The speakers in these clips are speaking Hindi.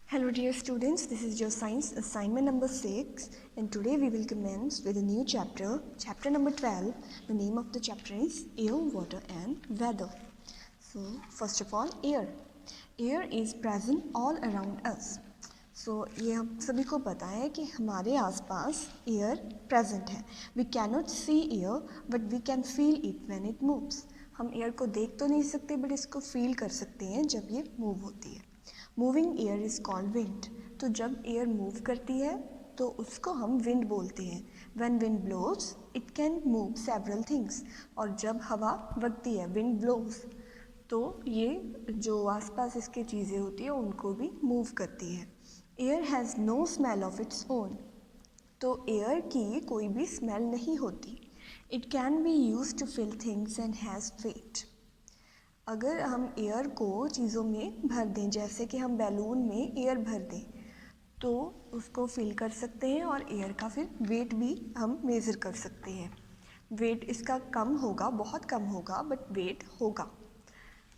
Hello dear students, this is your science assignment number 6 and today we will commence with a new chapter, chapter number 12. The name of the chapter is Air, Water and Weather. So first of all, air. Air is present all around us. So ये हम सभी को पता है कि हमारे आसपास एयर प्रेजेंट है. We cannot see air but we can feel it when it moves. हम एयर को देख तो नहीं सकते बट इसको फील कर सकते हैं जब ये मूव होती है. Moving air is called wind. तो जब एयर मूव करती है तो उसको हम विंड बोलते हैं. When wind blows it can move several things. और जब हवा बहती है, विंड ब्लोज, तो ये जो आसपास इसके चीज़ें होती है उनको भी मूव करती है. Air has no smell of its own. तो एयर की कोई भी स्मेल नहीं होती. It can be use to fill things and has weight. अगर हम एयर को चीज़ों में भर दें, जैसे कि हम बैलून में एयर भर दें, तो उसको फिल कर सकते हैं और एयर का फिर वेट भी हम मेज़र कर सकते हैं. वेट इसका कम होगा, बहुत कम होगा, बट वेट होगा.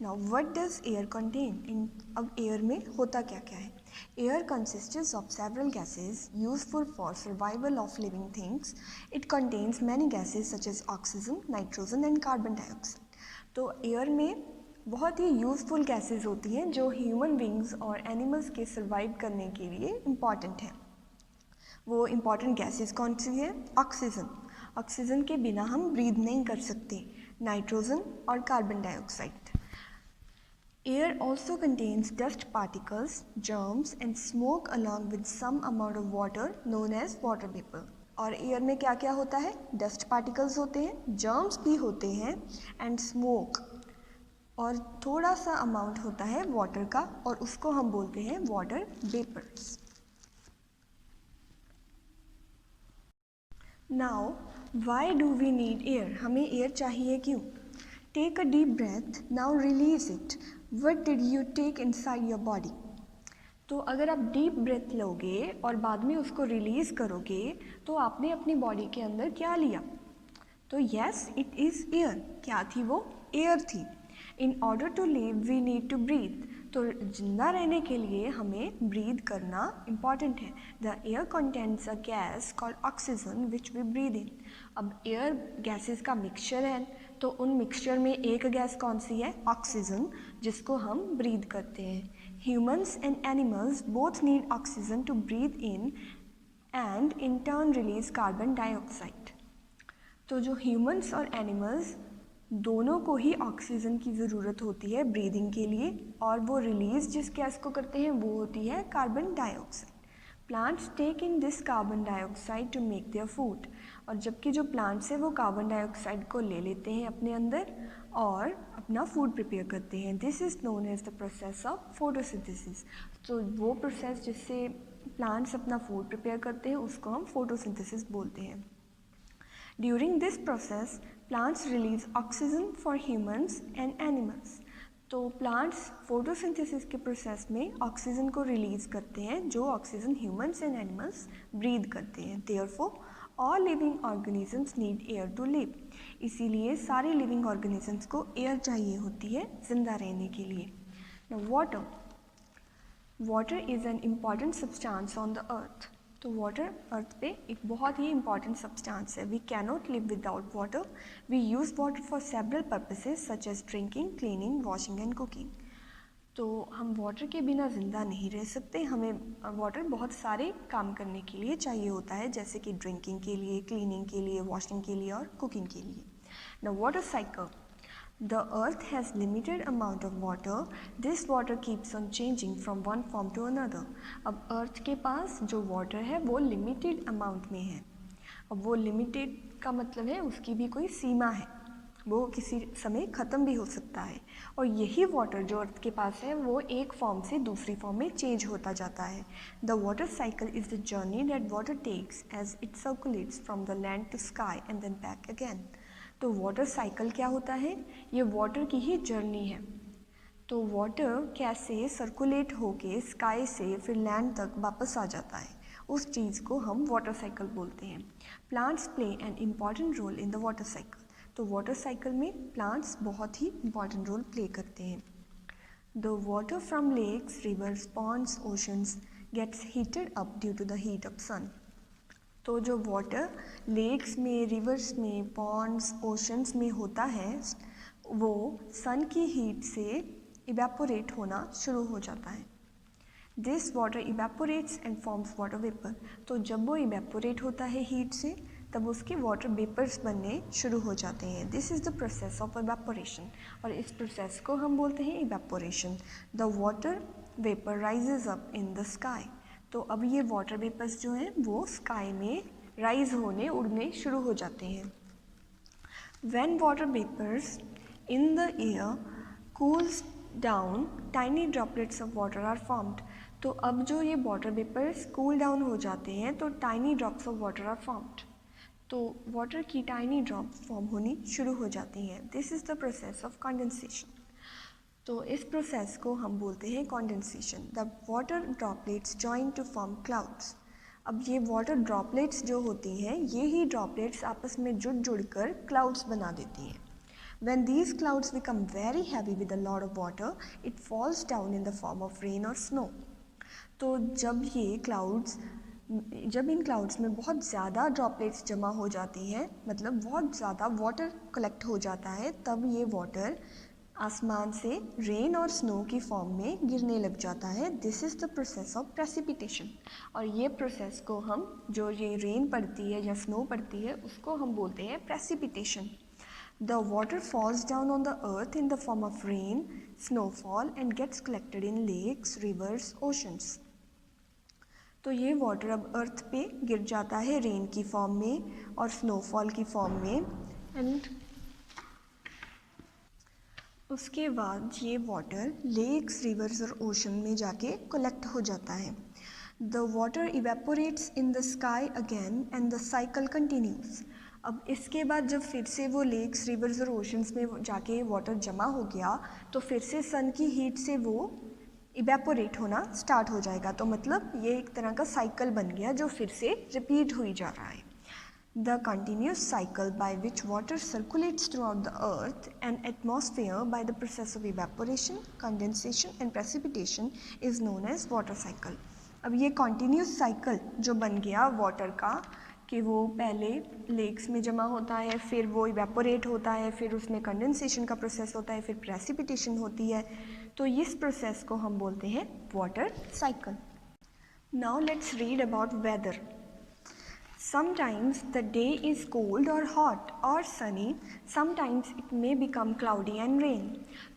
Now what does air contain? अब एयर में होता क्या क्या है? Air consists of several gases useful for survival of living things. It contains many gases such as oxygen, nitrogen and carbon dioxide. तो एयर में बहुत ही यूज़फुल गैसेस होती हैं जो ह्यूमन बींग्स और एनिमल्स के सर्वाइव करने के लिए इम्पॉर्टेंट हैं. वो इम्पॉर्टेंट गैसेस कौन सी है? ऑक्सीजन. ऑक्सीजन के बिना हम ब्रीद नहीं कर सकते. नाइट्रोजन और carbon dioxide. Air also contains dust particles, germs and smoke along with some amount of water known as water vapour. और एयर में क्या क्या होता है? डस्ट पार्टिकल्स होते हैं, जर्म्स भी होते हैं एंड स्मोक, और थोड़ा सा अमाउंट होता है वाटर का और उसको हम बोलते हैं water vapours. Now why do we need air? हमें एयर चाहिए क्यों? Take a deep breath, now release it. What did you take inside your body? तो अगर आप डीप ब्रेथ लोगे और बाद में उसको रिलीज़ करोगे तो आपने अपनी बॉडी के अंदर क्या लिया? तो यस, इट इज़ एयर. क्या थी वो? एयर थी. In order to live we need to breathe. तो जिंदा रहने के लिए हमें ब्रीद करना इम्पॉर्टेंट है. The air contains a gas called oxygen which we breathe in. अब एयर गैसेस का मिक्सचर है, तो उन मिक्सचर में एक गैस कौन सी है? ऑक्सीजन, जिसको हम ब्रीद करते हैं. Humans and animals both need oxygen to breathe in and in turn release carbon dioxide. तो जो ह्यूमन्स और एनिमल्स दोनों को ही ऑक्सीजन की ज़रूरत होती है ब्रीदिंग के लिए, और वो रिलीज़ जिस गैस को करते हैं वो होती है carbon dioxide. Plants take in this carbon dioxide to make their food. और जबकि जो प्लांट्स हैं वो कार्बन डाइऑक्साइड को ले लेते हैं अपने अंदर और अपना फूड प्रिपेयर करते हैं. This is known as the process of photosynthesis. तो वो प्रोसेस जिससे प्लांट्स अपना फूड प्रिपेयर करते हैं उसको हम फोटोसिंथेसिस बोलते हैं. During this process, plants release oxygen for humans and animals. तो प्लांट्स फोटोसिंथेसिस के प्रोसेस में ऑक्सीजन को रिलीज करते हैं, जो oxygen humans and animals breathe करते हैं. Therefore all living organisms need air to live. इसीलिए सारे लिविंग ऑर्गेनिजम्स को एयर चाहिए होती है जिंदा रहने के लिए. Now water. Water is an important substance on the earth. तो वाटर अर्थ पे एक बहुत ही इंपॉर्टेंट सब्सटेंस है. We cannot live without water. We use water for several purposes such as drinking, cleaning, washing and cooking. तो हम वाटर के बिना ज़िंदा नहीं रह सकते. हमें वाटर बहुत सारे काम करने के लिए चाहिए होता है, जैसे कि ड्रिंकिंग के लिए, क्लीनिंग के लिए, वॉशिंग के लिए और कुकिंग के लिए. The water cycle. The earth has limited amount of water. This water keeps on changing from one form to another. अब अर्थ के पास जो वाटर है वो लिमिटेड अमाउंट में है. अब वो लिमिटेड का मतलब है उसकी भी कोई सीमा है, वो किसी समय ख़त्म भी हो सकता है. और यही वाटर जो अर्थ के पास है वो एक फॉर्म से दूसरी फॉर्म में चेंज होता जाता है. The water cycle is the journey that water takes as it circulates from the land to sky and then back again. तो वाटर साइकिल क्या होता है? ये वाटर की ही जर्नी है. तो वाटर कैसे सर्कुलेट होके स्काई से फिर लैंड तक वापस आ जाता है, उस चीज़ को हम वाटर साइकिल बोलते हैं. Plants play an important role in the water cycle. तो वाटर साइकिल में प्लांट्स बहुत ही इम्पॉर्टेंट रोल प्ले करते हैं. The water from lakes, rivers, ponds, oceans gets heated up due to the heat of sun. तो जो वाटर लेक्स में, रिवर्स में, पॉन्ड्स, ओशंस में होता है वो सन की हीट से इवेपोरेट होना शुरू हो जाता है. This water evaporates and forms water vapour. तो जब वो इवेपोरेट होता है हीट से तब उसके वाटर वेपर्स बनने शुरू हो जाते हैं. This is the process of evaporation और इस प्रोसेस को हम बोलते हैं evaporation. The water vapour rises up in the sky. तो अब ये वाटर वेपर्स जो हैं वो स्काई में राइज होने, उड़ने शुरू हो जाते हैं. When water vapours in the air cools down, tiny droplets of water are formed. तो अब जो ये वाटर वेपर्स कूल डाउन हो जाते हैं तो tiny drops of water are formed. तो वाटर की टाइनी ड्रॉप फॉर्म होनी शुरू हो जाती हैं. This is the process of condensation. तो इस प्रोसेस को हम बोलते हैं condensation. The water droplets join to form clouds. अब ये वाटर ड्रॉपलेट्स जो होती हैं ये ही ड्रॉपलेट्स आपस में जुड़ कर क्लाउड्स बना देती हैं. When these clouds become very heavy with a lot of water, it falls down in the form of rain or snow. तो जब इन क्लाउड्स में बहुत ज़्यादा ड्रॉपलेट्स जमा हो जाती हैं, मतलब बहुत ज़्यादा वाटर कलेक्ट हो जाता है, तब ये वाटर आसमान से रेन और स्नो की फॉर्म में गिरने लग जाता है. This is the process of precipitation. और ये प्रोसेस को हम, जो ये रेन पड़ती है या स्नो पड़ती है, उसको हम बोलते हैं precipitation. The water falls down on the earth in the form of rain, snowfall and gets collected in lakes, rivers, oceans. तो ये वाटर अब अर्थ पे गिर जाता है रेन की फॉर्म में और स्नोफॉल की फॉर्म में, एंड उसके बाद ये वाटर लेक्स, रिवर्स और ओशन में जाके कलेक्ट हो जाता है. The water evaporates in the sky again and the cycle continues. अब इसके बाद जब फिर से वो लेक्स, रिवर्स और ओशंस में जाके वाटर जमा हो गया तो फिर से सन की हीट से वो इवेपोरेट होना स्टार्ट हो जाएगा. तो मतलब ये एक तरह का साइकिल बन गया जो फिर से रिपीट हुई जा रहा है. The continuous cycle by which water circulates throughout the earth and atmosphere by the process of evaporation, condensation and precipitation is known as water cycle. अब ये continuous cycle जो बन गया वाटर का कि वो पहले लेक्स में जमा होता है, फिर वो इवेपोरेट होता है, फिर उसमें कंडेंसेशन का प्रोसेस होता है, फिर प्रेसिपिटेशन होती है, तो इस प्रोसेस को हम बोलते हैं water cycle. Now let's read about whether. Sometimes the day is cold or hot or sunny, sometimes it may become cloudy and rain.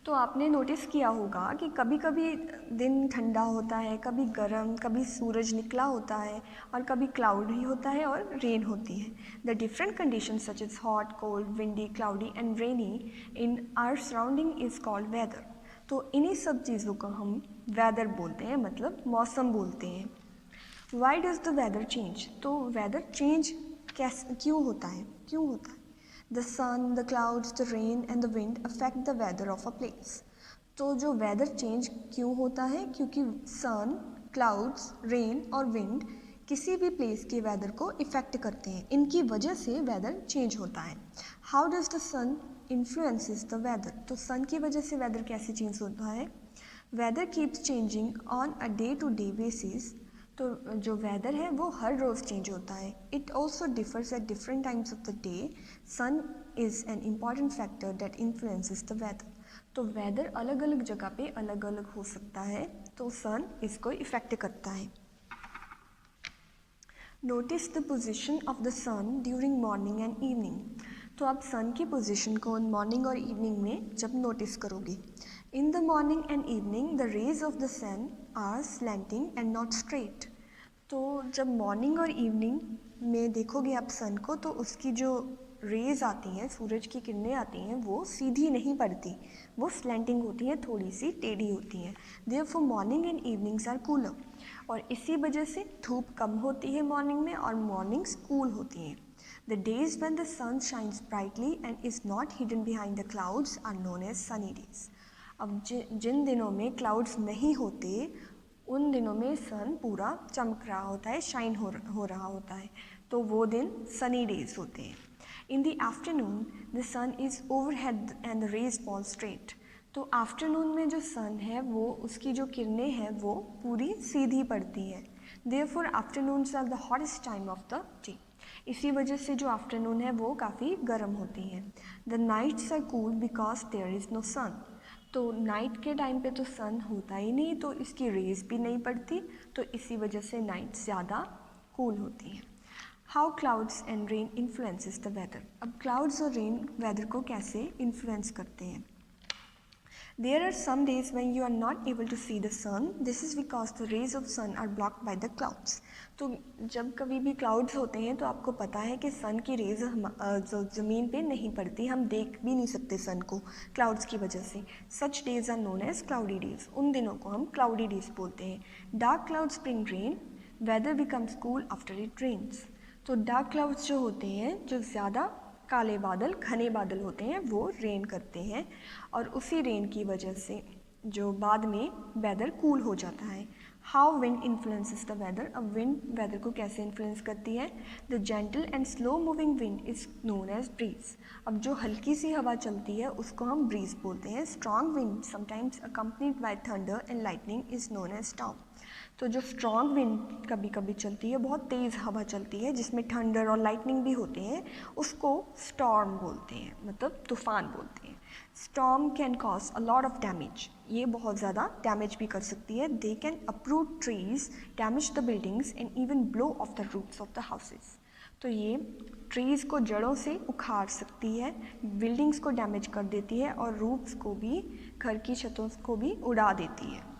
तो आपने नोटिस किया होगा कि कभी कभी दिन ठंडा होता है, कभी गर्म, कभी सूरज निकला होता है और कभी क्लाउडी होता है और रेन होती है. The different conditions such as hot, cold, windy, cloudy and rainy in our surrounding is called weather. तो इन्हीं सब चीज़ों को हम वेदर बोलते हैं, मतलब मौसम बोलते हैं. Why does the weather change? तो weather change क्यों होता है? The sun, the clouds, the rain and the wind affect the weather of a place. तो जो weather change क्यों होता है? क्योंकि sun, clouds, rain और wind किसी भी place के weather को affect करते हैं. इनकी वजह से weather change होता है. How does the sun influences the weather? तो sun की वजह से weather कैसे change होता है? Weather keeps changing on a day-to-day basis. तो जो वेदर है वो हर रोज़ चेंज होता है. It also differs at different times of the day. Sun is an important factor that influences the weather. तो वेदर अलग अलग जगह पे अलग अलग हो सकता है, तो सन इसको इफेक्ट करता है. Notice the position of the sun during morning and evening. तो आप सन की पोजिशन को मॉर्निंग और इवनिंग में जब नोटिस करोगे, in the morning and evening the rays of the sun are slanting and not straight. तो जब मॉर्निंग और इवनिंग में देखोगे आप सन को तो उसकी जो रेज़ आती हैं, सूरज की किरणें आती हैं, वो सीधी नहीं पड़ती, वो स्लैंटिंग होती हैं, थोड़ी सी टेढ़ी होती हैं. Therefore morning and evenings are cooler. और इसी वजह से धूप कम होती है मॉर्निंग में और मॉर्निंग्स कूल होती हैं. The days when the sun shines brightly and is not hidden behind the clouds are known as sunny days. अब जिन दिनों में क्लाउड्स नहीं होते उन दिनों में सन पूरा चमक रहा होता है, शाइन हो रहा होता है, तो वो दिन सनी डेज होते हैं. In the afternoon the sun is overhead and the rays fall straight. तो आफ्टरनून में जो सन है वो उसकी जो किरणें हैं वो पूरी सीधी पड़ती हैं। Therefore afternoons are the hottest time of the day. इसी वजह से जो आफ्टरनून है वो काफ़ी गर्म होती हैं। The nights are cool because there is no sun. तो नाइट के टाइम पे तो सन होता ही नहीं, तो इसकी रेज भी नहीं पड़ती, तो इसी वजह से नाइट ज़्यादा कूल होती हैं। How clouds and rain influences the weather. अब क्लाउड्स और रेन वेदर को कैसे इन्फ्लुएंस करते हैं। There are some days when you are not able to see the sun. This is because the rays of sun are blocked by the clouds. तो जब कभी भी क्लाउड्स होते हैं तो आपको पता है कि सन की रेज जो ज़मीन पे नहीं पड़ती, हम देख भी नहीं सकते सन को क्लाउड्स की वजह से। Such days are known as cloudy days. उन दिनों को हम cloudy days बोलते हैं। Dark clouds bring rain. Weather becomes cool after it rains. तो डार्क क्लाउड्स जो होते हैं, जो ज़्यादा काले बादल, घने बादल होते हैं, वो रेन करते हैं और उसी रेन की वजह से जो बाद में वेदर कूल हो जाता है। How wind influences the weather. अब विंड वेदर को कैसे इन्फ्लुएंस करती है। The gentle and slow moving wind is known as breeze. अब जो हल्की सी हवा चलती है उसको हम ब्रीज बोलते हैं। Strong wind sometimes accompanied by thunder and lightning is known as storm. तो जो स्ट्रॉन्ग विंड कभी कभी चलती है, बहुत तेज़ हवा चलती है जिसमें थंडर और लाइटनिंग भी होते हैं, उसको स्टॉर्म बोलते हैं, मतलब तूफान बोलते हैं। Storm can cause a lot of damage. ये बहुत ज़्यादा डैमेज भी कर सकती है। They can अप्रूट trees, damage the buildings and even blow of the roofs of the houses. तो ये ट्रीज़ को जड़ों से उखाड़ सकती है, बिल्डिंग्स को डैमेज कर देती है और रूफ्स को भी, घर की छतों को भी उड़ा देती है।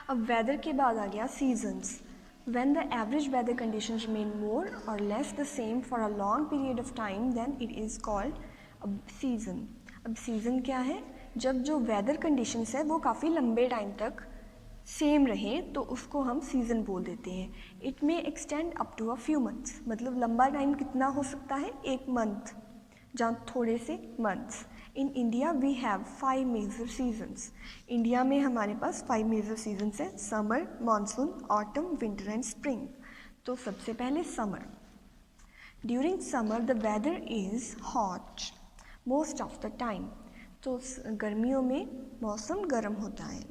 अब वेदर के बाद आ गया seasons. When the average weather conditions remain more or less the same for a long period of time, then it is called a season. अब सीज़न क्या है। जब जो वेदर कंडीशंस है वो काफ़ी लंबे टाइम तक सेम रहे तो उसको हम सीज़न बोल देते हैं। It may extend up to a few months. मतलब लंबा टाइम कितना हो सकता है, एक मंथ, जहाँ थोड़े से months. In India we have 5 major seasons. India में हमारे पास 5 मेजर सीजन्स हैं। Summer, monsoon, autumn, winter and spring. तो सबसे पहले summer. During summer the weather is hot most of the time. तो गर्मियों में मौसम गर्म होता है।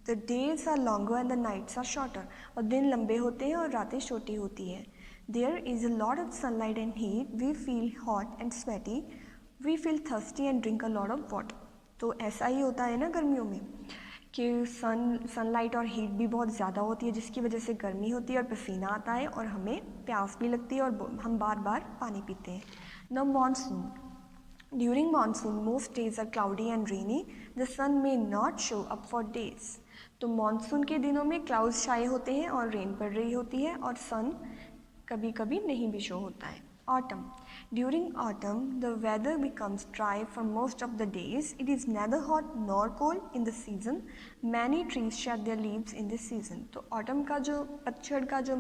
The days are longer and the nights are shorter. और दिन लंबे होते हैं और रातें छोटी होती हैं। There is a lot of sunlight and heat. We feel hot and sweaty. We feel thirsty and drink a lot of water. तो ऐसा ही होता है ना गर्मियों में कि सनलाइट और हीट भी बहुत ज़्यादा होती है जिसकी वजह से गर्मी होती है और पसीना आता है और हमें प्यास भी लगती है और हम बार बार पानी पीते हैं। Now monsoon. During monsoon most days are cloudy and rainy. The sun may not show up for days. तो मानसून के दिनों में क्लाउड्स छाए होते हैं और रेन पड़ रही होती है और सन कभी कभी नहीं भी शो होता है। Autumn. During autumn, the weather becomes dry for most of the days. It is neither hot nor cold in the season. Many trees shed their leaves in this season. तो autumn का जो पतझड़ का जो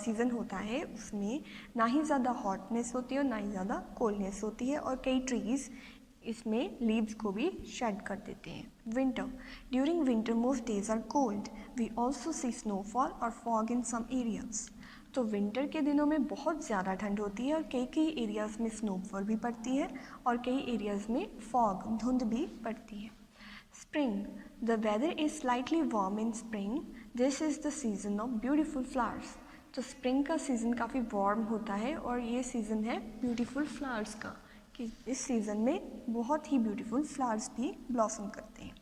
सीज़न होता है उसमें ना ही ज़्यादा हॉटनेस होती है और ना ही ज़्यादा कोल्डनेस होती है और कई ट्रीज़ इसमें लीव्स को भी शेड कर देते हैं। Winter. During winter most days are cold. We also see snowfall और फॉग इन सम एरियाज। तो विंटर के दिनों में बहुत ज़्यादा ठंड होती है और कई कई एरियाज़ में स्नोफॉल भी पड़ती है और कई एरियाज़ में फॉग, धुंध भी पड़ती है। Spring. The weather is slightly warm in spring. This is the season of beautiful flowers. तो स्प्रिंग का सीज़न काफ़ी वार्म होता है और ये सीज़न है ब्यूटीफुल फ्लावर्स का, कि इस सीज़न में बहुत ही ब्यूटीफुल फ्लावर्स भी ब्लॉसम करते हैं।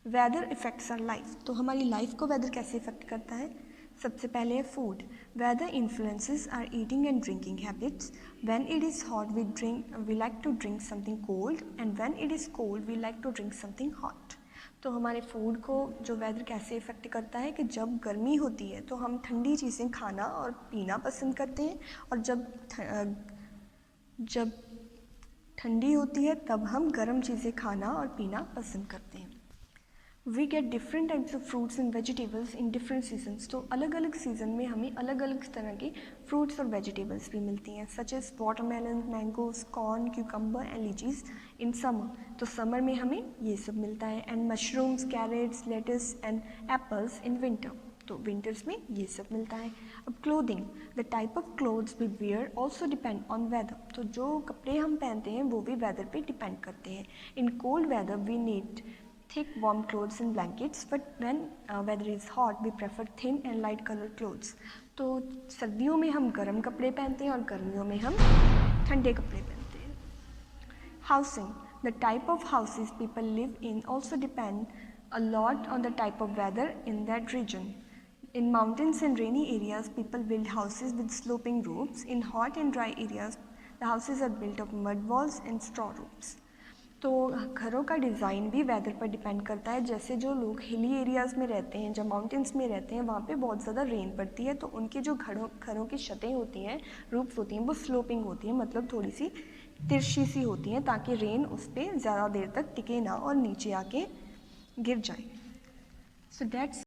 Weather effects our life. तो हमारी लाइफ को वेदर कैसे इफ़ेक्ट करता है। सबसे पहले है food. Weather influences our eating and drinking habits. When it is hot we like to drink something cold and when it is cold we like to drink something hot. तो हमारे फूड को जो वेदर कैसे इफ़ेक्ट करता है कि जब गर्मी होती है तो हम ठंडी चीज़ें खाना और पीना पसंद करते हैं और जब ठंडी होती है तब हम गर्म चीज़ें खाना और पीना पसंद करते हैं। We get different types of fruits and vegetables in different seasons. तो अलग अलग सीज़न में हमें अलग अलग तरह के फ्रूट्स और वेजिटेबल्स भी मिलती हैं, such as watermelon, mangoes, corn, cucumber and lychees in summer. तो समर में हमें ये सब मिलता है। And mushrooms, carrots, lettuce and apples in winter. तो विंटर्स में ये सब मिलता है। अब clothing, the type of clothes we wear also depend on weather, तो जो कपड़े हम पहनते हैं वो भी वेदर पे डिपेंड करते हैं। In cold weather we need thick warm clothes and blankets, but when weather is hot we prefer thin and light color clothes। तो सर्दियों में हम गर्म कपड़े पहनते हैं और गर्मियों में हम ठंडे कपड़े पहनते हैं। Housing, the type of houses people live in also depend a lot on the type of weather in that region। In mountains and rainy areas people build houses with sloping roofs। In hot and dry areas the houses are built of mud walls and straw roofs। तो घरों का डिज़ाइन भी वेदर पर डिपेंड करता है। जैसे जो लोग हिली एरियाज़ में रहते हैं, जब माउंटेन्स में रहते हैं, वहाँ पे बहुत ज़्यादा रेन पड़ती है, तो उनकी जो घरों की छतें होती हैं, रूफ्स होती हैं, वो स्लोपिंग होती हैं, मतलब थोड़ी सी तिरछी सी होती हैं, ताकि रेन उस पर ज़्यादा देर तक टिके ना और नीचे आके गिर जाए। So that's